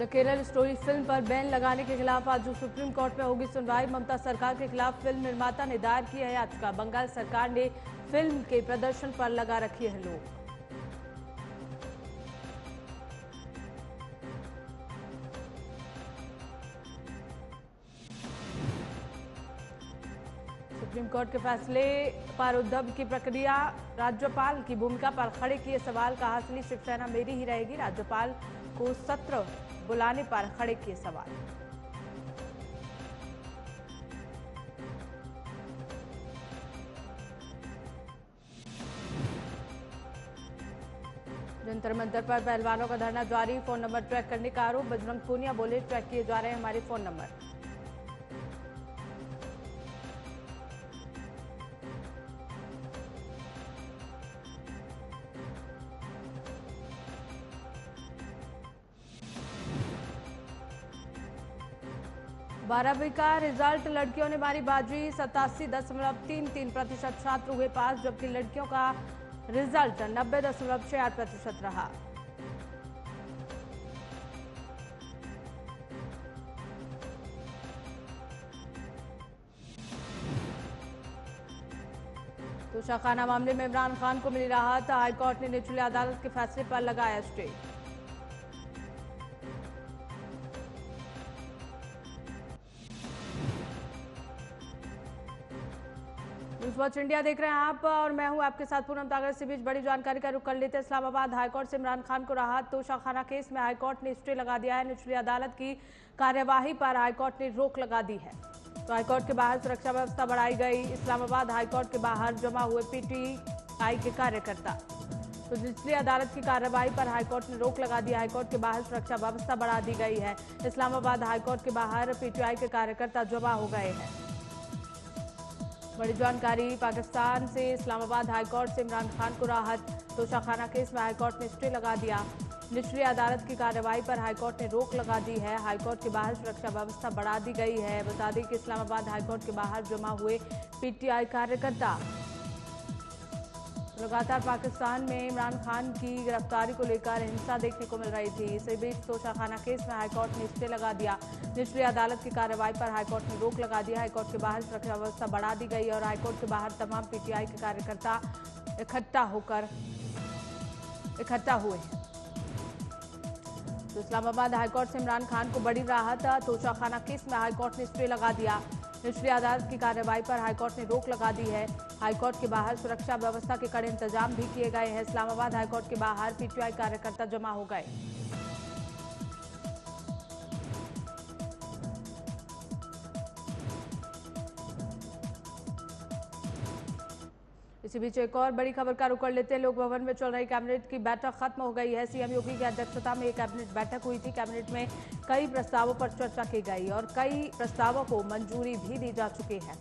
The Kerala story film पर ban लगाने के खिलाफ आज सुप्रीम कोर्ट में होगी सुनवाई। ममता सरकार के खिलाफ फिल्म निर्माता ने दायर की है याचिका। बंगाल सरकार ने फिल्म के प्रदर्शन पर लगा रखी है रोक। सुप्रीम कोर्ट के फैसले पर उद्धव की प्रक्रिया, राज्यपाल की भूमिका पर खड़े किए सवाल। कहा असली शिवसेना मेरी ही रहेगी। राज्यपाल को सत्र बुलाने पर खड़े किए सवाल। जंतर मंतर पर पहलवानों का धरना जारी। फोन नंबर ट्रैक करने का आरोप। बजरंग पूनिया बोले ट्रैक किए जा रहे हैं हमारे फोन नंबर। बारहवीं का रिजल्ट, लड़कियों ने मारी बाजी। 87.33% छात्र हुए पास, जबकि लड़कियों का रिजल्ट 90.68% रहा। तोशाखाना मामले में इमरान खान को मिली राहत। हाईकोर्ट ने निचली अदालत के फैसले पर लगाया स्टे। न्यूज वॉच इंडिया देख रहे हैं आप और मैं हूं आपके साथ पूनम तागर। इसी बीच बड़ी जानकारी का रुख कर लेते हैं। इस्लामाबाद हाईकोर्ट से इमरान खान को राहत। तोशाखाना केस में हाईकोर्ट ने स्टे लगा दिया है। निचली अदालत की कार्यवाही पर हाईकोर्ट ने रोक लगा दी है, तो हाईकोर्ट के बाहर सुरक्षा व्यवस्था बढ़ाई गई। इस्लामाबाद हाईकोर्ट के बाहर जमा हुए पीटीआई के कार्यकर्ता, तो निचली अदालत की कार्यवाही पर हाईकोर्ट ने रोक लगा दी। हाईकोर्ट के बाहर सुरक्षा व्यवस्था बढ़ा दी गई है। इस्लामाबाद हाईकोर्ट के बाहर पीटीआई के कार्यकर्ता जमा हो गए हैं। बड़ी जानकारी, पाकिस्तान से इस्लामाबाद हाईकोर्ट से इमरान खान को राहत। तोशाखाना केस में हाईकोर्ट ने स्टे लगा दिया। निचली अदालत की कार्रवाई पर हाईकोर्ट ने रोक लगा दी है। हाईकोर्ट के बाहर सुरक्षा व्यवस्था बढ़ा दी गई है। बता दें कि इस्लामाबाद हाईकोर्ट के बाहर जमा हुए पीटीआई कार्यकर्ता, लगातार पाकिस्तान में इमरान खान की गिरफ्तारी को लेकर हिंसा देखने को मिल रही थी। इसी बीच तोशाखाना केस में हाईकोर्ट ने स्टे लगा दिया। निचली अदालत की कार्रवाई पर हाईकोर्ट ने रोक लगा दिया। हाईकोर्ट के बाहर सुरक्षा व्यवस्था बढ़ा दी गई और हाईकोर्ट के बाहर तमाम पीटीआई के कार्यकर्ता इकट्ठा हुए हैं। तो इस्लामाबाद हाईकोर्ट से इमरान खान को बड़ी राहत। तोशाखाना केस में हाईकोर्ट ने स्टे लगा दिया। निचली अदालत की कार्रवाई पर हाईकोर्ट ने रोक लगा दी है। हाईकोर्ट के बाहर सुरक्षा व्यवस्था के कड़े इंतजाम भी किए गए हैं। इस्लामाबाद हाईकोर्ट के बाहर पीटीआई कार्यकर्ता जमा हो गए। इसी बीच एक और बड़ी खबर का रुख कर लेते हैं। लोक भवन में चल रही कैबिनेट की बैठक खत्म हो गई है। सीएम योगी की अध्यक्षता में एक कैबिनेट बैठक हुई थी। कैबिनेट में कई प्रस्तावों पर चर्चा की गई और कई प्रस्तावों को मंजूरी भी दी जा चुकी है।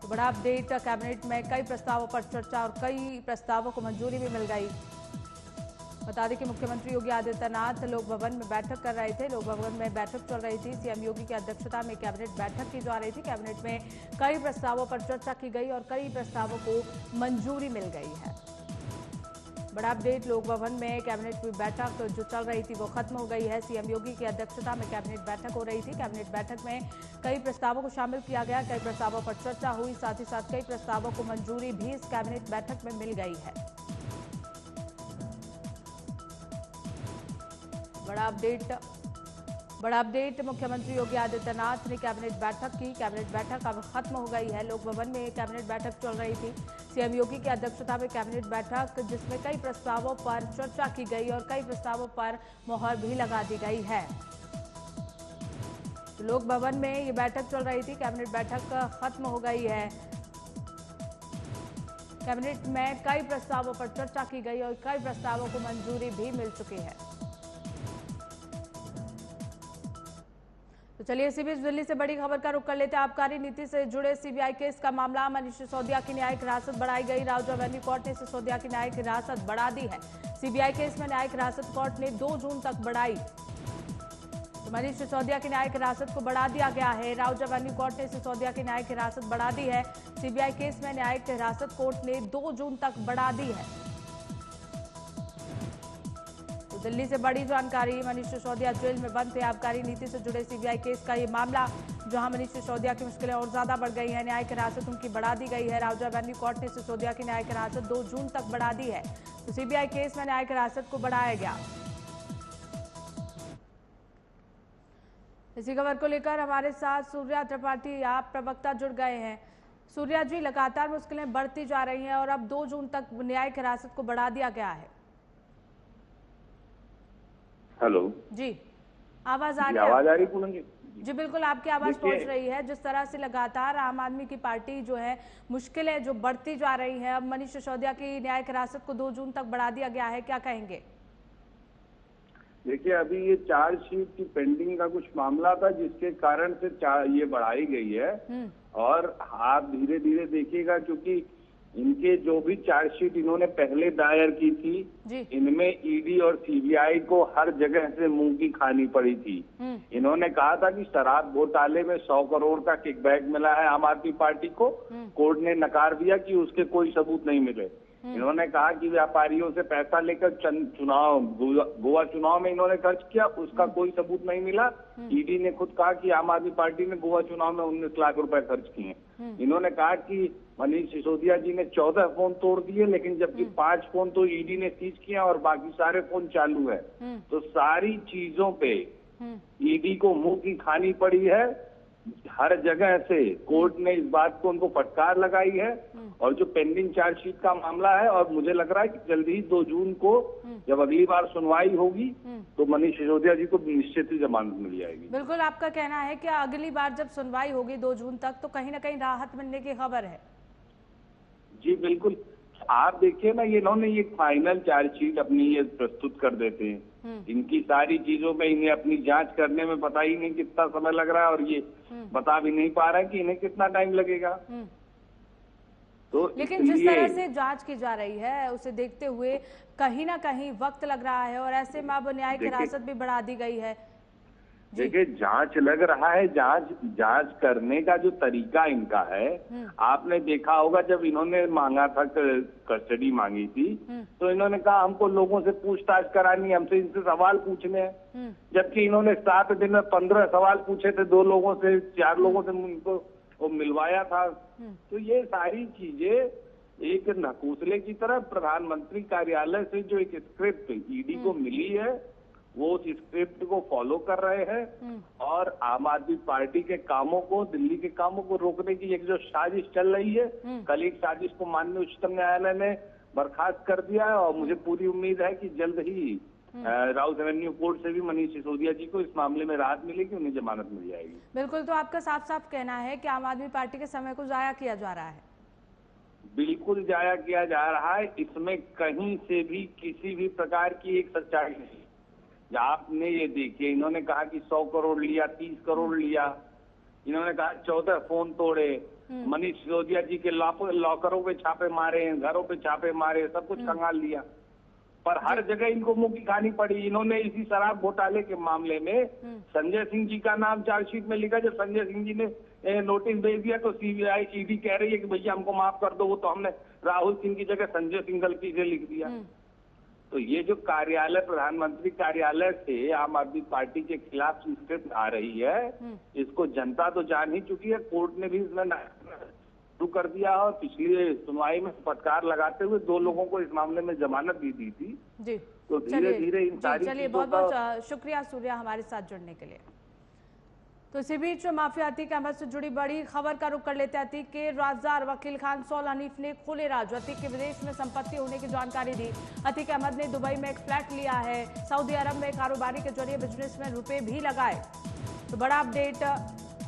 तो बड़ा अपडेट, कैबिनेट में कई प्रस्तावों पर चर्चा और कई प्रस्तावों को मंजूरी भी मिल गई। बता दें कि मुख्यमंत्री योगी आदित्यनाथ लोक भवन में बैठक कर रहे थे। लोक भवन में बैठक चल रही थी। सीएम योगी की अध्यक्षता में कैबिनेट बैठक की जा रही थी। कैबिनेट में कई प्रस्तावों पर चर्चा की गई और कई प्रस्तावों को मंजूरी मिल गई है। बड़ा अपडेट, लोक भवन में कैबिनेट की बैठक जो चल रही थी वो खत्म हो गई है। सीएम योगी की अध्यक्षता में कैबिनेट बैठक हो रही थी। कैबिनेट बैठक में कई प्रस्तावों को शामिल किया गया। कई प्रस्तावों पर चर्चा हुई, साथ ही साथ कई प्रस्तावों को मंजूरी भी इस कैबिनेट बैठक में मिल गई है। बड़ा अपडेट, मुख्यमंत्री योगी आदित्यनाथ ने कैबिनेट बैठक की। कैबिनेट बैठक अब खत्म हो गई है। लोक भवन में कैबिनेट बैठक चल रही थी। सीएम योगी की अध्यक्षता में कैबिनेट बैठक, जिसमें कई प्रस्तावों पर चर्चा की गई और कई प्रस्तावों पर मोहर भी लगा दी गई है। तो लोक भवन में ये बैठक चल रही थी। कैबिनेट बैठक खत्म हो गई है। कैबिनेट में कई प्रस्तावों पर चर्चा की गई और कई प्रस्तावों को मंजूरी भी मिल चुकी है। तो चलिए इसी बीच दिल्ली से बड़ी खबर का रुख कर लेते हैं। आबकारी नीति से जुड़े सीबीआई केस का मामला, मनीष सिसोदिया की न्यायिक हिरासत बढ़ाई गई। राउज एवेन्यू कोर्ट ने सिसोदिया की न्यायिक हिरासत बढ़ा दी है। सीबीआई केस में न्यायिक हिरासत कोर्ट ने 2 जून तक बढ़ाई। तो मनीष सिसोदिया की न्यायिक हिरासत को बढ़ा दिया गया है। राउज एवेन्यू कोर्ट ने सिसोदिया की न्यायिक हिरासत बढ़ा दी है। सीबीआई केस में न्यायिक हिरासत कोर्ट ने 2 जून तक बढ़ा दी है। दिल्ली से बड़ी जानकारी, मनीष सिसोदिया जेल में बंद थे। आबकारी नीति से जुड़े सीबीआई केस का ये मामला, जहां मनीष सिसोदिया की मुश्किलें और ज्यादा बढ़ गई हैं। न्यायिक हिरासत उनकी बढ़ा दी गई है। राउजा एवेन्यू कोर्ट ने सिसोदिया की न्यायिक हिरासत 2 जून तक बढ़ा दी है। तो सीबीआई केस में न्यायिक हिरासत को बढ़ाया गया। इसी खबर को लेकर हमारे साथ सूर्या त्रिपाठी, आप प्रवक्ता, जुड़ गए हैं। सूर्या जी, लगातार मुश्किलें बढ़ती जा रही हैं और अब 2 जून तक न्यायिक हिरासत को बढ़ा दिया गया है। हेलो जी, आवाज आ रही है? आवाज आ रही पूनम जी? जी बिल्कुल, आपकी आवाज पहुंच रही है। जिस तरह से लगातार आम आदमी की पार्टी जो है मुश्किलें जो बढ़ती जा रही हैं, अब मनीष सिसोदिया की न्यायिक हिरासत को 2 जून तक बढ़ा दिया गया है, क्या कहेंगे? देखिए, अभी ये चार्जशीट की पेंडिंग का कुछ मामला था जिसके कारण से ये बढ़ाई गई है। और आप धीरे धीरे देखिएगा, क्योंकि इनके जो भी चार्जशीट इन्होंने पहले दायर की थी, इनमें ईडी और सीबीआई को हर जगह से मुंह की खानी पड़ी थी। इन्होंने कहा था कि शराब घोटाले में 100 करोड़ का किकबैक मिला है आम आदमी पार्टी को। कोर्ट ने नकार दिया कि उसके कोई सबूत नहीं मिले। इन्होंने कहा कि व्यापारियों से पैसा लेकर गोवा चुनाव में इन्होंने खर्च किया, उसका कोई सबूत नहीं मिला। ईडी ने खुद कहा कि आम आदमी पार्टी ने गोवा चुनाव में 19 लाख रुपए खर्च किए। इन्होंने कहा कि मनीष सिसोदिया जी ने 14 फोन तोड़ दिए, लेकिन जबकि 5 फोन तो ईडी ने सीज किया और बाकी सारे फोन चालू है। तो सारी चीजों पे ईडी को मुंह की खानी पड़ी है। हर जगह से कोर्ट ने इस बात को उनको फटकार लगाई है। और जो पेंडिंग चार्जशीट का मामला है, और मुझे लग रहा है कि जल्दी ही 2 जून को जब अगली बार सुनवाई होगी तो मनीष सिसोदिया जी को निश्चित ही जमानत मिल जाएगी। बिल्कुल, आपका कहना है कि अगली बार जब सुनवाई होगी 2 जून तक, तो कहीं ना कहीं राहत मिलने की खबर है? जी बिल्कुल, आप देखिए ना, ये इन्होंने ये फाइनल चार्जशीट अपनी ये प्रस्तुत कर देते हैं। इनकी सारी चीजों में इन्हें अपनी जांच करने में पता ही नहीं कितना समय लग रहा है, और ये बता भी नहीं पा रहा है कि इन्हें कितना टाइम लगेगा। तो लेकिन जिस तरह से जांच की जा रही है, उसे देखते हुए कहीं ना कहीं वक्त लग रहा है, और ऐसे में अब न्यायिक हिरासत भी बढ़ा दी गई है। देखिए, जांच लग रहा है, जांच करने का जो तरीका इनका है, आपने देखा होगा जब इन्होंने मांगा था, कस्टडी मांगी थी, तो इन्होंने कहा हमको लोगों से पूछताछ करानी, हमसे इनसे सवाल पूछने हैं। जबकि इन्होंने 7 दिन में 15 सवाल पूछे थे, 2 लोगों से, 4 लोगों से उनको वो मिलवाया था। तो ये सारी चीजें एक नकूसले की तरह प्रधानमंत्री कार्यालय से जो एक स्क्रिप्ट ईडी को मिली है, वो उस स्क्रिप्ट को फॉलो कर रहे हैं। और आम आदमी पार्टी के कामों को, दिल्ली के कामों को रोकने की एक जो साजिश चल रही है, कल एक साजिश को माननीय उच्चतम न्यायालय ने बर्खास्त कर दिया है। और मुझे पूरी उम्मीद है कि जल्द ही राउज एवेन्यू कोर्ट से भी मनीष सिसोदिया जी को इस मामले में राहत मिलेगी, उन्हें जमानत मिल जाएगी। बिल्कुल, तो आपका साफ साफ कहना है कि आम आदमी पार्टी के समय को जाया किया जा रहा है? बिल्कुल जाया किया जा रहा है। इसमें कहीं से भी किसी भी प्रकार की एक सच्चाई नहीं। आपने ये देखिए, इन्होंने कहा कि 100 करोड़ लिया, 30 करोड़ लिया। इन्होंने कहा 14 फोन तोड़े। मनीष सिसोदिया जी के लॉकरों पे छापे मारे, घरों पे छापे मारे, सब कुछ खंगाल लिया। पर हर जगह इनको मुंह की खानी पड़ी। इन्होंने इसी शराब घोटाले के मामले में संजय सिंह जी का नाम चार्जशीट में लिखा। जब संजय सिंह जी ने नोटिस भेज दिया तो सीबीआई ईडी कह रही है कि भैया हमको माफ कर दो, वो तो हमने राहुल सिंह की जगह संजय सिंह गलती से लिख दिया। तो ये जो कार्यालय, प्रधानमंत्री कार्यालय से आम आदमी पार्टी के खिलाफ स्क्रिप्ट आ रही है, इसको जनता तो जान ही चुकी है। कोर्ट ने भी इसमें शुरू कर दिया, और पिछली सुनवाई में फटकार लगाते हुए 2 लोगों को इस मामले में जमानत भी दी थी। जी, तो धीरे धीरे इन सारी चलिए, बहुत बहुत शुक्रिया सूर्या हमारे साथ जुड़ने के लिए। तो इसी बीच माफिया अतीक अहमद से जुड़ी बड़ी खबर का रुख कर लेते हैं। अतीक के राजदार वकील खान सौल हनीफ ने खोले राज। अतीक के विदेश में संपत्ति होने की जानकारी दी। अतीक अहमद ने दुबई में एक फ्लैट लिया है। सऊदी अरब में कारोबारी के जरिए बिजनेस में रुपए भी लगाए। तो बड़ा अपडेट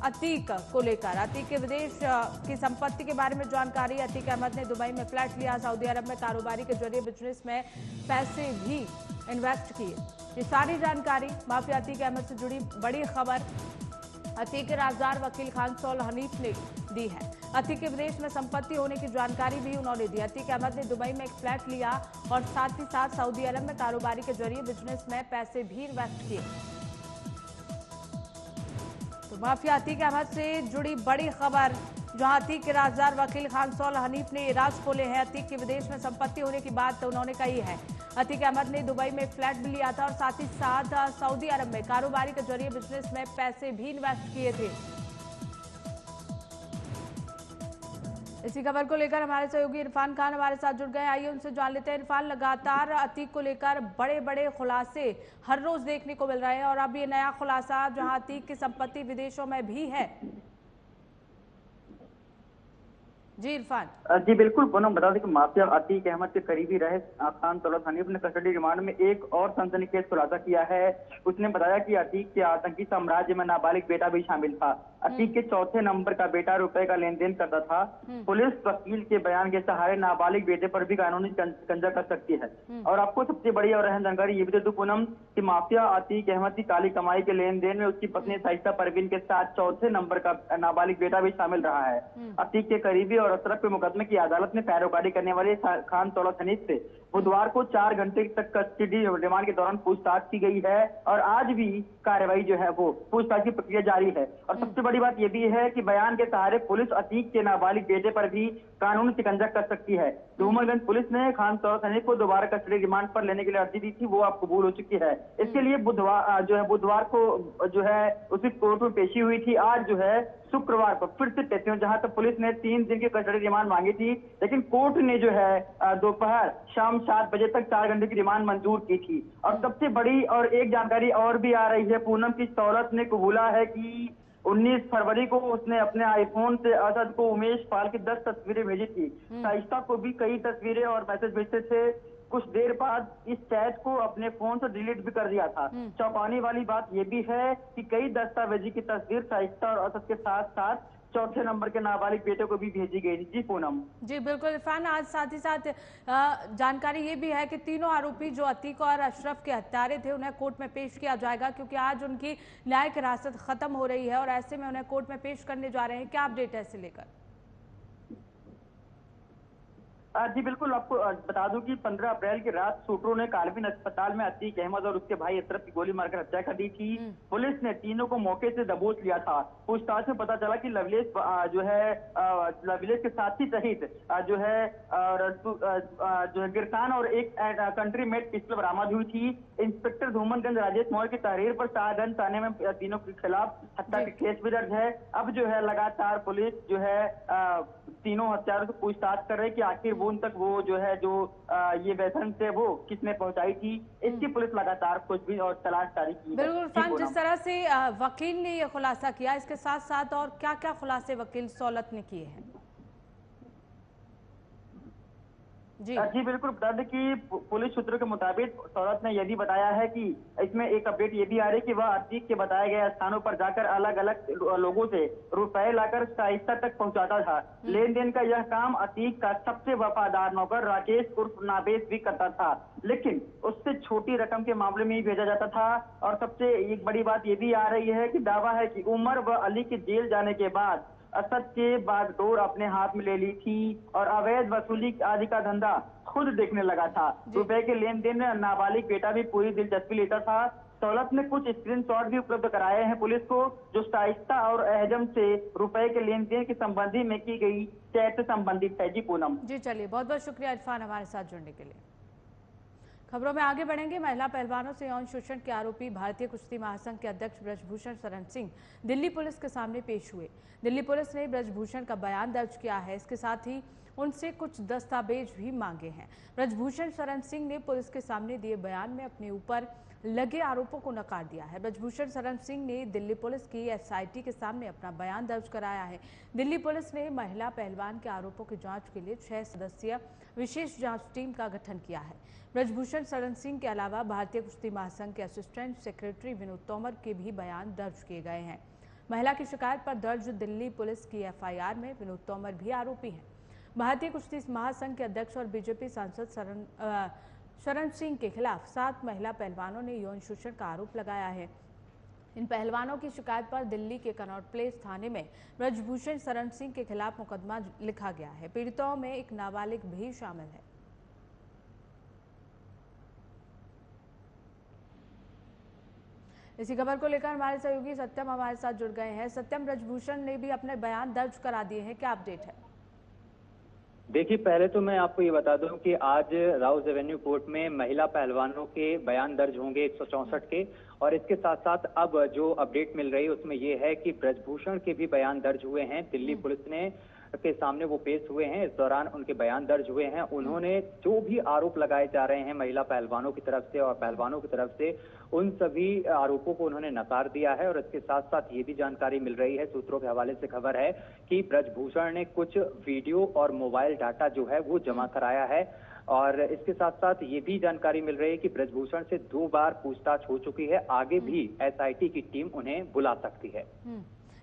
अतीक को लेकर, अतीक के विदेश की संपत्ति के बारे में जानकारी। अतीक अहमद ने दुबई में फ्लैट लिया, सऊदी अरब में कारोबारी के जरिए बिजनेस में पैसे भी इन्वेस्ट किए। ये सारी जानकारी माफिया अतीक अहमद से जुड़ी बड़ी खबर अतीक के राजदार वकील खान सौल हनीफ ने दी है। अतीक के विदेश में संपत्ति होने की जानकारी भी उन्होंने दी। अतीक अहमद ने दुबई में एक फ्लैट लिया और साथ ही साथ सऊदी अरब में कारोबारी के जरिए बिजनेस में पैसे भी इन्वेस्ट किए। तो माफिया अतीक अहमद से जुड़ी बड़ी खबर जहां अतीक के राजदार वकील खानसौल हनीफ ने राज खोले हैं। अतीक की विदेश में संपत्ति होने की बात उन्होंने कही है। अतीक अहमद ने दुबई में एक फ्लैट भी लिया था और साथ ही साथ सऊदी अरब में कारोबारी के जरिए बिजनेस में पैसे भी इन्वेस्ट किए थे। इसी खबर को लेकर हमारे सहयोगी इरफान खान हमारे साथ जुड़ गए। आइए उनसे जान लेते हैं। इरफान, लगातार अतीक को लेकर बड़े बड़े खुलासे हर रोज देखने को मिल रहे हैं और अब ये नया खुलासा जहां अतीक की संपत्ति विदेशों में भी है। जी इरफान। जी बिल्कुल पूनम, बता दें कि माफिया अतीक अहमद के करीबी रहे खान दौलत हनीफ ने कस्टडी रिमांड में एक और सनसनीखेज खुलासा किया है। उसने बताया कि अतीक के आतंकी साम्राज्य में नाबालिग बेटा भी शामिल था। अतीक के चौथे नंबर का बेटा रुपए का लेन देन करता था। पुलिस वकील के बयान के सहारे नाबालिग बेटे पर भी कानूनी कंजा कर सकती है। और आपको सबसे बड़ी और अहम जानकारी ये भी दे दूं पूनम कि माफिया अतीक अहमद की काली कमाई के लेन देन में उसकी पत्नी शाइस्ता परवीन के साथ चौथे नंबर का नाबालिग बेटा भी शामिल रहा है। अतीक के करीबी और अशरफ के मुकदमे की अदालत में पैरोकारी करने वाले खान दौलत हनीफ से बुधवार को 4 घंटे तक कस्टडी रिमांड के दौरान पूछताछ की गई है और आज भी कार्रवाई जो है वो पूछताछ की प्रक्रिया जारी है। और सबसे बड़ी बात यह भी है कि बयान के सहारे पुलिस अतीक के नाबालिग बेटे पर भी कानूनी शिकंजा कर सकती है। डूमरगंज पुलिस ने खान दौलत हनीफ को दोबारा कस्टडी रिमांड पर लेने के लिए अर्जी दी थी, वो अब कबूल हो चुकी है। इसके लिए बुधवार को जो है उसी कोर्ट में पेशी हुई थी। आज जो है शुक्रवार को फिर से पेशी हुई, जहां तक पुलिस ने 3 दिन की कस्टडी रिमांड मांगी थी, लेकिन कोर्ट ने जो है दोपहर शाम 7 बजे तक 4 घंटे की रिमांड मंजूर की थी। और सबसे बड़ी और एक जानकारी और भी आ रही है पूनम की, दौलत ने कबूला है कि 19 फरवरी को उसने अपने आईफोन से असद को उमेश पाल की 10 तस्वीरें भेजी थी। शाइस्ता को भी कई तस्वीरें और मैसेज भेजते थे। कुछ देर बाद इस चैट को अपने फोन से डिलीट भी कर दिया था। चौंकाने वाली बात यह भी है कि कई दस्तावेजी की तस्वीर शाइस्ता और असद के साथ साथ चौथे नंबर के नाबालिग बेटे को भी भेजी गई। जी पूनम। जी बिल्कुल इरफान, आज साथ ही साथ जानकारी ये भी है कि तीनों आरोपी जो अतीक और अशरफ के हत्यारे थे उन्हें कोर्ट में पेश किया जाएगा, क्योंकि आज उनकी न्यायिक हिरासत खत्म हो रही है और ऐसे में उन्हें कोर्ट में पेश करने जा रहे हैं। क्या अपडेट है इसे लेकर? जी बिल्कुल, आपको बता दूं कि 15 अप्रैल की रात शूटरों ने कालबिन अस्पताल में अतीक अहमद और उसके भाई अशरफ की गोली मारकर हत्या कर दी थी। पुलिस ने तीनों को मौके से दबोच लिया था। पूछताछ में पता चला कि लवलेश के साथी सहित जो है गिरसान और एक कंट्री मेड पिस्टल बरामद हुई थी। इंस्पेक्टर धूमनगंज राजेश मौर्य की तहरीर पर शाहगंज थाने में तीनों के खिलाफ हत्या का केस भी दर्ज है। अब जो है लगातार पुलिस जो है तीनों हत्यारों से पूछताछ कर रही है कि आखिर उन तक वो जो है ये वेपन से वो किसने पहुंचाई थी। इसकी पुलिस लगातार खोजबीन और तलाश जारी की। बिल्कुल, जिस तरह से वकील ने ये खुलासा किया, इसके साथ साथ और क्या क्या खुलासे वकील सौलत ने किए हैं? जी बिल्कुल, बता दें कि पुलिस सूत्रों के मुताबिक सौलत ने यह भी बताया है कि इसमें एक अपडेट ये भी आ रही है कि वह अतीक के बताए गए स्थानों पर जाकर अलग अलग लोगों से रुपए लाकर शाइस्ता तक पहुंचाता था। लेन देन का यह काम अतीक का सबसे वफादार नौकर राकेश उर्फ नाबेश भी करता था, लेकिन उससे छोटी रकम के मामले में ही भेजा जाता था। और सबसे एक बड़ी बात ये भी आ रही है कि दावा है कि उमर व अली के जेल जाने के बाद असद के बागडोर अपने हाथ में ले ली थी और अवैध वसूली आदि का धंधा खुद देखने लगा था। रुपए के लेन देन में नाबालिग बेटा भी पूरी दिलचस्पी लेता था। दौलत ने कुछ स्क्रीनशॉट भी उपलब्ध कराए हैं पुलिस को, जो शाइस्ता और अहजम से रुपए के लेन देन के संबंधी में की गई चैट से संबंधित है। जी पूनम। जी चलिए, बहुत बहुत शुक्रिया इरफान हमारे साथ जुड़ने के लिए। खबरों में आगे बढ़ेंगे। महिला पहलवानों से यौन शोषण के आरोपी भारतीय कुश्ती महासंघ के अध्यक्ष ब्रजभूषण शरण सिंह दिल्ली पुलिस के सामने पेश हुए। दिल्ली पुलिस ने ब्रजभूषण का बयान दर्ज किया है, इसके साथ ही उनसे कुछ दस्तावेज भी मांगे हैं। ब्रजभूषण शरण सिंह ने पुलिस के सामने दिए बयान में अपने ऊपर लगे आरोपों को नकार दिया है। ब्रजभूषण शरण सिंह ने दिल्ली पुलिस की एसआईटी के सामने अपना बयान दर्ज कराया है। दिल्ली पुलिस ने महिला पहलवान के आरोपों की जांच के लिए 6 सदस्यीय विशेष जांच टीम का गठन किया है। ब्रजभूषण शरण सिंह के अलावा भारतीय कुश्ती महासंघ के असिस्टेंट सेक्रेटरी विनोद तोमर के भी बयान दर्ज किए गए हैं। महिला की शिकायत पर दर्ज दिल्ली पुलिस की एफआईआर में विनोद तोमर भी आरोपी हैं। भारतीय कुश्ती महासंघ के अध्यक्ष और बीजेपी सांसद शरण सिंह के खिलाफ 7 महिला पहलवानों ने यौन शोषण का आरोप लगाया है। इन पहलवानों की शिकायत पर दिल्ली के कनॉट प्लेस थाने में ब्रजभूषण शरण सिंह के खिलाफ मुकदमा लिखा गया है। पीड़ितों में एक नाबालिग भी शामिल है। इसी खबर को लेकर हमारे सहयोगी सत्यम हमारे साथ जुड़ गए हैं। सत्यम, ब्रजभूषण ने भी अपने बयान दर्ज करा दिए हैं, क्या अपडेट है? देखिए, पहले तो मैं आपको ये बता दूं कि आज राउज एवेन्यू कोर्ट में महिला पहलवानों के बयान दर्ज होंगे 164 के, और इसके साथ साथ अब जो अपडेट मिल रही है उसमें ये है कि ब्रजभूषण के भी बयान दर्ज हुए हैं। दिल्ली पुलिस ने के सामने वो पेश हुए हैं। इस दौरान उनके बयान दर्ज हुए हैं। उन्होंने जो भी आरोप लगाए जा रहे हैं महिला पहलवानों की तरफ से और पहलवानों की तरफ से, उन सभी आरोपों को उन्होंने नकार दिया है। और इसके साथ साथ ये भी जानकारी मिल रही है, सूत्रों के हवाले से खबर है कि ब्रजभूषण ने कुछ वीडियो और मोबाइल डाटा जो है वो जमा कराया है। और इसके साथ साथ ये भी जानकारी मिल रही है कि ब्रजभूषण से 2 बार पूछताछ हो चुकी है। आगे भी एसआईटी की टीम उन्हें बुला सकती है।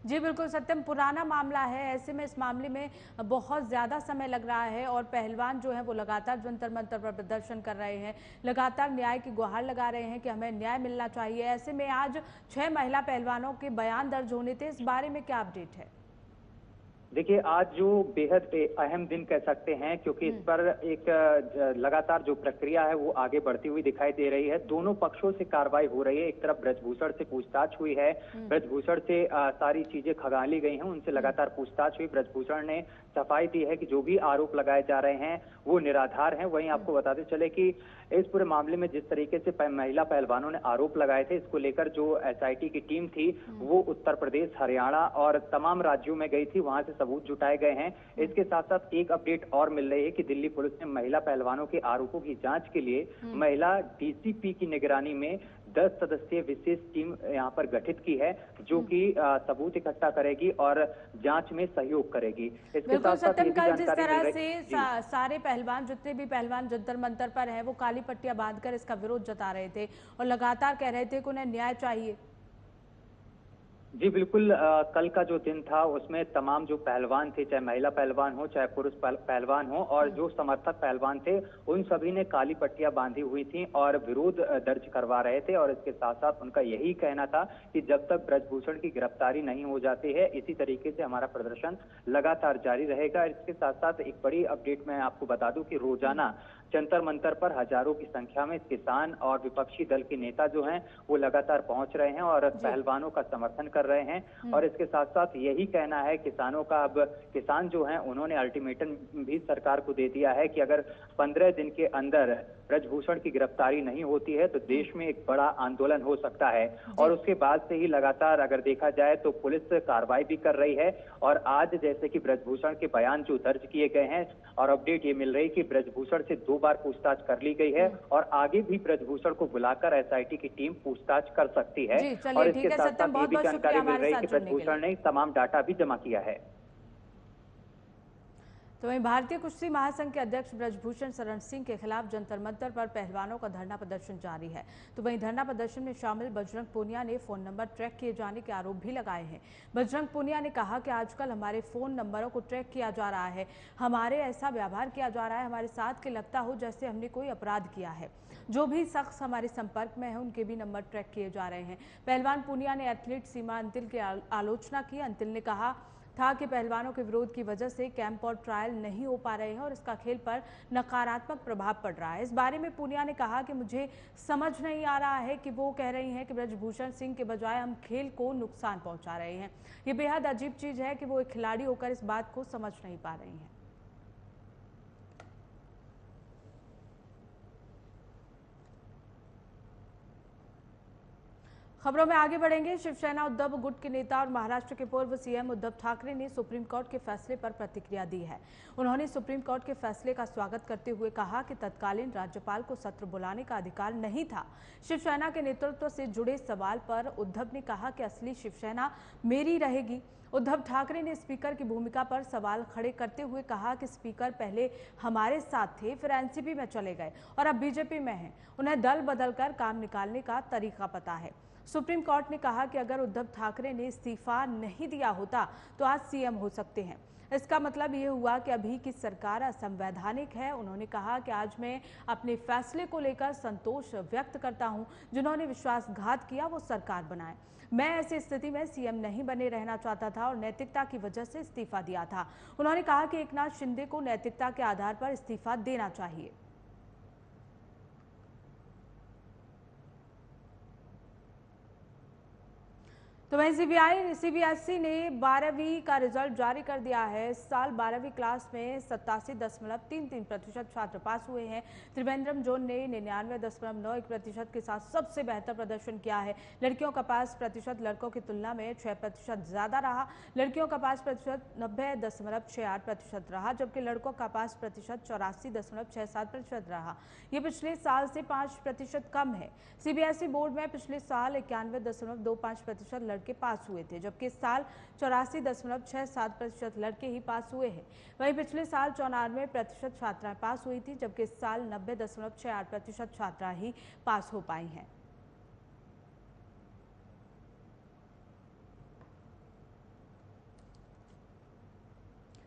जी बिल्कुल सत्यम, पुराना मामला है, ऐसे में इस मामले में बहुत ज्यादा समय लग रहा है और पहलवान जो है वो लगातार जंतर मंतर पर प्रदर्शन कर रहे हैं, लगातार न्याय की गुहार लगा रहे हैं कि हमें न्याय मिलना चाहिए। ऐसे में आज 6 महिला पहलवानों के बयान दर्ज होने थे, इस बारे में क्या अपडेट है? देखिए, आज जो बेहद अहम दिन कह सकते हैं, क्योंकि इस पर एक लगातार जो प्रक्रिया है वो आगे बढ़ती हुई दिखाई दे रही है। दोनों पक्षों से कार्रवाई हो रही है। एक तरफ ब्रजभूषण से पूछताछ हुई है, ब्रजभूषण से सारी चीजें खंगाली गई हैं, उनसे लगातार पूछताछ हुई। ब्रजभूषण ने सफाई दी है कि जो भी आरोप लगाए जा रहे हैं वो निराधार हैं। वहीं आपको बताते चले कि इस पूरे मामले में जिस तरीके से महिला पहलवानों ने आरोप लगाए थे, इसको लेकर जो एसआईटी की टीम थी वो उत्तर प्रदेश, हरियाणा और तमाम राज्यों में गई थी, वहां से सबूत जुटाए गए हैं। इसके साथ साथ एक अपडेट और मिल रही है कि दिल्ली पुलिस ने महिला पहलवानों के आरोपों की जांच के लिए महिला डीसीपी की निगरानी में 10 सदस्यीय विशेष टीम यहां पर गठित की है, जो कि सबूत इकट्ठा करेगी और जांच में सहयोग करेगी। इसके साथ साथ ये भी कल जिस जानकारी तरह मिल से रही सारे पहलवान, जितने भी पहलवान जंतर मंतर पर है, वो काली पट्टियां बांधकर इसका विरोध जता रहे थे और लगातार कह रहे थे कि उन्हें न्याय चाहिए। जी बिल्कुल, कल का जो दिन था उसमें तमाम जो पहलवान थे, चाहे महिला पहलवान हो चाहे पुरुष पहलवान हो, और जो समर्थक पहलवान थे, उन सभी ने काली पट्टियां बांधी हुई थी और विरोध दर्ज करवा रहे थे। और इसके साथ साथ उनका यही कहना था कि जब तक ब्रजभूषण की गिरफ्तारी नहीं हो जाती है, इसी तरीके से हमारा प्रदर्शन लगातार जारी रहेगा। इसके साथ साथ एक बड़ी अपडेट मैं आपको बता दूं कि रोजाना जंतर मंतर पर हजारों की संख्या में किसान और विपक्षी दल के नेता जो हैं वो लगातार पहुंच रहे हैं और पहलवानों का समर्थन कर रहे हैं। और इसके साथ साथ यही कहना है किसानों का, अब किसान जो हैं उन्होंने अल्टीमेटम भी सरकार को दे दिया है कि अगर 15 दिन के अंदर ब्रजभूषण की गिरफ्तारी नहीं होती है तो देश में एक बड़ा आंदोलन हो सकता है। और उसके बाद से ही लगातार अगर देखा जाए तो पुलिस कार्रवाई भी कर रही है। और आज जैसे कि ब्रजभूषण के बयान जो दर्ज किए गए हैं, और अपडेट ये मिल रही कि ब्रजभूषण से 2 बार पूछताछ कर ली गई है और आगे भी ब्रजभूषण को बुलाकर एसआईटी की टीम पूछताछ कर सकती है। और इसके साथ साथ ये भी जानकारी मिल रही है कि ब्रजभूषण ने तमाम डाटा भी जमा किया है। तो वहीं भारतीय कुश्ती महासंघ के अध्यक्ष ब्रजभूषण शरण सिंह के खिलाफ जंतर मंतर पर पहलवानों का धरना प्रदर्शन जारी है। तो वहीं धरना प्रदर्शन में शामिल बजरंग पूनिया ने फोन नंबर ट्रैक किए जाने के आरोप भी लगाए हैं। बजरंग पूनिया ने कहा कि आजकल हमारे फोन नंबरों को ट्रैक किया जा रहा है, हमारे ऐसा व्यवहार किया जा रहा है हमारे साथ, के लगता हो जैसे हमने कोई अपराध किया है। जो भी शख्स हमारे संपर्क में है उनके भी नंबर ट्रैक किए जा रहे हैं। पहलवान पूनिया ने एथलीट सीमा अंतिल की आलोचना की। अंतिल ने कहा था कि पहलवानों के विरोध की वजह से कैंप और ट्रायल नहीं हो पा रहे हैं और इसका खेल पर नकारात्मक प्रभाव पड़ रहा है। इस बारे में पूनिया ने कहा कि मुझे समझ नहीं आ रहा है कि वो कह रही हैं कि ब्रजभूषण सिंह के बजाय हम खेल को नुकसान पहुंचा रहे हैं। ये बेहद अजीब चीज है कि वो एक खिलाड़ी होकर इस बात को समझ नहीं पा रही हैं। खबरों में आगे बढ़ेंगे। शिवसेना उद्धव गुट के नेता और महाराष्ट्र के पूर्व सीएम उद्धव ठाकरे ने सुप्रीम कोर्ट के फैसले पर प्रतिक्रिया दी है। उन्होंने सुप्रीम कोर्ट के फैसले का स्वागत करते हुए कहा कि तत्कालीन राज्यपाल को सत्र बुलाने का अधिकार नहीं था। शिवसेना के नेतृत्व से जुड़े सवाल पर उद्धव ने कहा कि असली शिवसेना मेरी रहेगी। उद्धव ठाकरे ने स्पीकर की भूमिका पर सवाल खड़े करते हुए कहा कि स्पीकर पहले हमारे साथ थे, फिर एनसीपी में चले गए और अब बीजेपी में हैं। उन्हें दल बदलकर काम निकालने का तरीका पता है। सुप्रीम कोर्ट ने कहा कि अगर उद्धव ठाकरे ने इस्तीफा नहीं दिया होता तो आज सीएम हो सकते हैं। इसका मतलब ये हुआ कि अभी की सरकार असंवैधानिक है। उन्होंने कहा कि आज मैं अपने फैसले को लेकर संतोष व्यक्त करता हूं। जिन्होंने विश्वासघात किया वो सरकार बनाए। मैं ऐसी स्थिति में सीएम नहीं बने रहना चाहता था और नैतिकता की वजह से इस्तीफा दिया था। उन्होंने कहा कि एकनाथ शिंदे को नैतिकता के आधार पर इस्तीफा देना चाहिए। तो वहीं सीबीएसई ने 12वीं का रिजल्ट जारी कर दिया है। इस साल 12वीं क्लास में 87.33% छात्र पास हुए हैं। त्रिवेंद्रम जोन ने 99.91% के साथ सबसे बेहतर प्रदर्शन किया है। लड़कियों का पास प्रतिशत लड़कों की तुलना में 6% ज्यादा रहा। लड़कियों का पास प्रतिशत 90.68% रहा, जबकि लड़कों का पास प्रतिशत 84.67% रहा। ये पिछले साल से 5% कम है। सीबीएसई बोर्ड में पिछले साल 91.25% लड़के पास हुए थे, जबकि इस साल 84.67% लड़के ही पास हुए हैं। वहीं पिछले साल 94% छात्राएं पास हुई थी, जबकि इस साल 90.68% छात्राएं ही पास हो पाई हैं।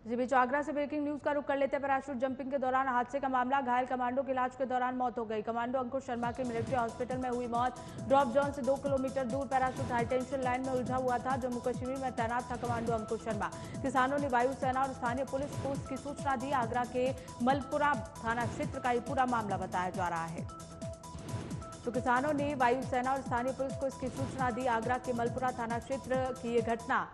इसी बीच आगरा से ब्रेकिंग न्यूज का रुख कर लेते हैं। पैराशूट जंपिंग के दौरान हादसे का मामला, घायल कमांडो की इलाज के दौरान मौत हो गई। कमांडो अंकुश शर्मा की मिलिट्री हॉस्पिटल में हुई मौत। ड्रॉप जोन से 2 किलोमीटर दूर पैराशूट हाईटेंशन लाइन में उलझा हुआ था। जम्मू कश्मीर में तैनात था कमांडो अंकुश शर्मा। किसानों ने वायुसेना और स्थानीय पुलिस को इसकी सूचना दी। आगरा के मलपुरा थाना क्षेत्र का ये पूरा मामला बताया जा रहा है। तो किसानों ने वायुसेना और स्थानीय पुलिस को इसकी सूचना दी। आगरा के मलपुरा थाना क्षेत्र की ये घटना,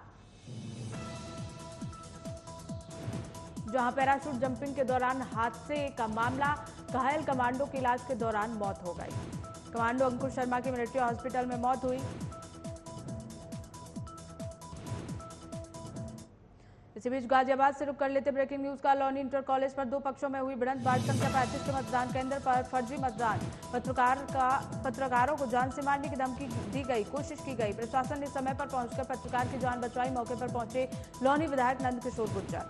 जहां पैराशूट जंपिंग के दौरान हादसे का मामला, घायल कमांडो की इलाज के दौरान मौत हो गई। कमांडो अंकुश शर्मा की मिलिट्री हॉस्पिटल में मौत हुई। इसी बीच गाजियाबाद से रुक कर लेते ब्रेकिंग न्यूज का। लॉनी इंटर कॉलेज पर 2 पक्षों में हुई भिड़ंत। वार्ड संख्या 35 के मतदान केंद्र पर फर्जी मतदान, पत्रकारों को जान से मारने की धमकी दी गई, कोशिश की गई। प्रशासन ने समय पर पहुंचकर पत्रकार की जान बचाई। मौके पर पहुंचे लॉनी विधायक नंद किशोर गुर्जर।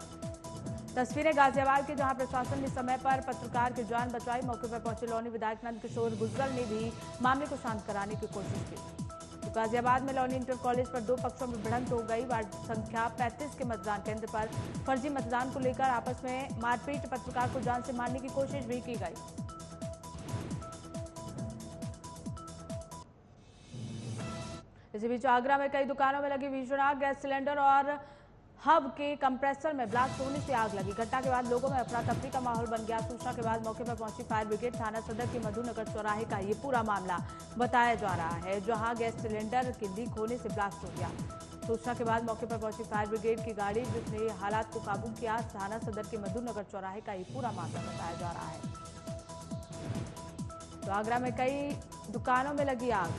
तस्वीरें गाजियाबाद की, जहां प्रशासन ने समय पर पत्रकार की जान बचाई। मौके पर पहुंचे लॉनी विधायक नंद किशोर गुर्जर ने भी मामले को शांत कराने की कोशिश की। तो गाजियाबाद में लॉनी इंटर कॉलेज पर 2 पक्षों में भिड़ंत हो गई। वार्ड संख्या 35 के मतदान केंद्र पर फर्जी मतदान को लेकर आपस में मारपीट, पत्रकार को जान से मारने की कोशिश भी की गई। इसी बीच आगरा में कई दुकानों में लगी भीषण आग। गैस सिलेंडर और हब के कंप्रेसर में ब्लास्ट होने से आग लगी। घटना के बाद लोगों में अफरा तफरी का माहौल बन गया। सूचना के बाद मौके पर पहुंची फायर ब्रिगेड। थाना सदर के मधुनगर चौराहे का ये पूरा मामला बताया जा रहा है, जहां गैस सिलेंडर के लीक होने से ब्लास्ट हो गया। सूचना के बाद मौके पर पहुंची फायर ब्रिगेड की गाड़ी, जिसने हालात को काबू किया। थाना सदर के मधुनगर चौराहे का ये पूरा मामला बताया जा रहा है। तो आगरा में कई दुकानों में लगी आग।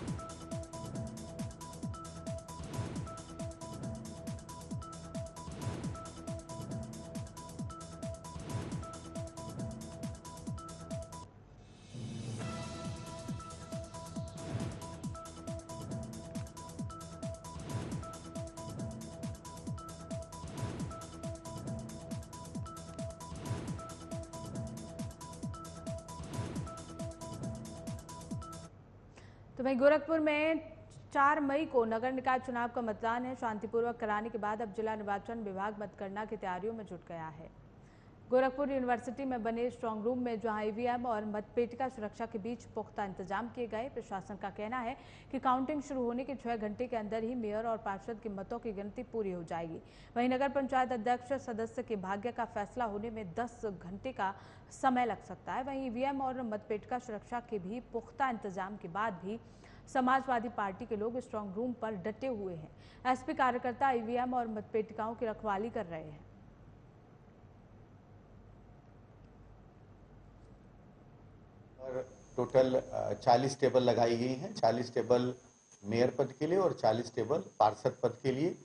तो वहीं गोरखपुर में 4 मई को नगर निकाय चुनाव का मतदान है। शांतिपूर्वक कराने के बाद अब जिला निर्वाचन विभाग मतगणना की तैयारियों में जुट गया है। गोरखपुर यूनिवर्सिटी में बने स्ट्रांग रूम में जहां ईवीएम और मतपेटिका सुरक्षा के बीच पुख्ता इंतजाम किए गए। प्रशासन का कहना है कि काउंटिंग शुरू होने के 6 घंटे के अंदर ही मेयर और पार्षद के मतों की गिनती पूरी हो जाएगी। वहीं नगर पंचायत अध्यक्ष सदस्य के भाग्य का फैसला होने में 10 घंटे का समय लग सकता है। वहीं ईवीएम और मतपेटिका सुरक्षा के भी पुख्ता इंतजाम के बाद भी समाजवादी पार्टी के लोग स्ट्रांग रूम पर डटे हुए हैं। एसपी कार्यकर्ता ईवीएम और मतपेटिकाओं की रखवाली कर रहे हैं। टोटल 40 टेबल लगाई गई हैं। 40 टेबल मेयर पद के लिए और 40 टेबल पार्षद पद के लिए।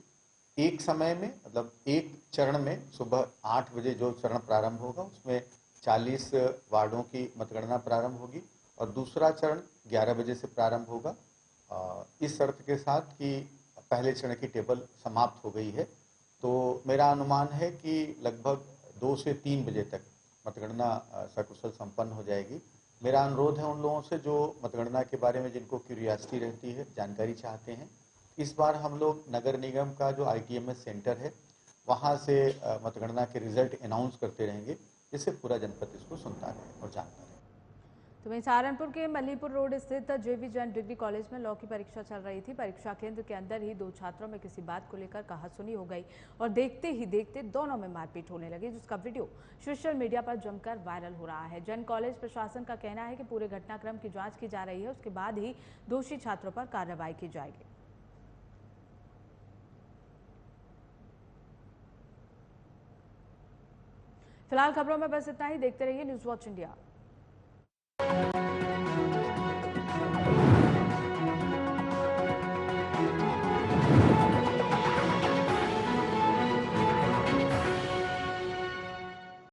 एक समय में, मतलब एक चरण में सुबह 8 बजे जो चरण प्रारंभ होगा उसमें 40 वार्डों की मतगणना प्रारंभ होगी और दूसरा चरण 11 बजे से प्रारंभ होगा। इस शर्त के साथ कि पहले चरण की टेबल समाप्त हो गई है, तो मेरा अनुमान है कि लगभग 2 से 3 बजे तक मतगणना सकुशल संपन्न हो जाएगी। मेरा अनुरोध है उन लोगों से जो मतगणना के बारे में जिनको क्यूरियोसिटी रहती है, जानकारी चाहते हैं, इस बार हम लोग नगर निगम का जो ITMS सेंटर है वहाँ से मतगणना के रिजल्ट अनाउंस करते रहेंगे, जिससे पूरा जनपद इसको सुनता रहे और जानता रहे। तो वहीं सहारनपुर के मल्लीपुर रोड स्थित JV जैन डिग्री कॉलेज में लॉ की परीक्षा चल रही थी। परीक्षा केंद्र के अंदर ही 2 छात्रों में किसी बात को लेकर कहासुनी हो गई और देखते ही देखते दोनों में मारपीट होने लगी, जिसका वीडियो सोशल मीडिया पर जमकर वायरल हो रहा है। जैन कॉलेज प्रशासन का कहना है कि पूरे घटनाक्रम की जांच की जा रही है, उसके बाद ही दोषी छात्रों पर कार्रवाई की जाएगी। फिलहाल खबरों में बस इतना ही। देखते रहिए न्यूज़ वॉच इंडिया।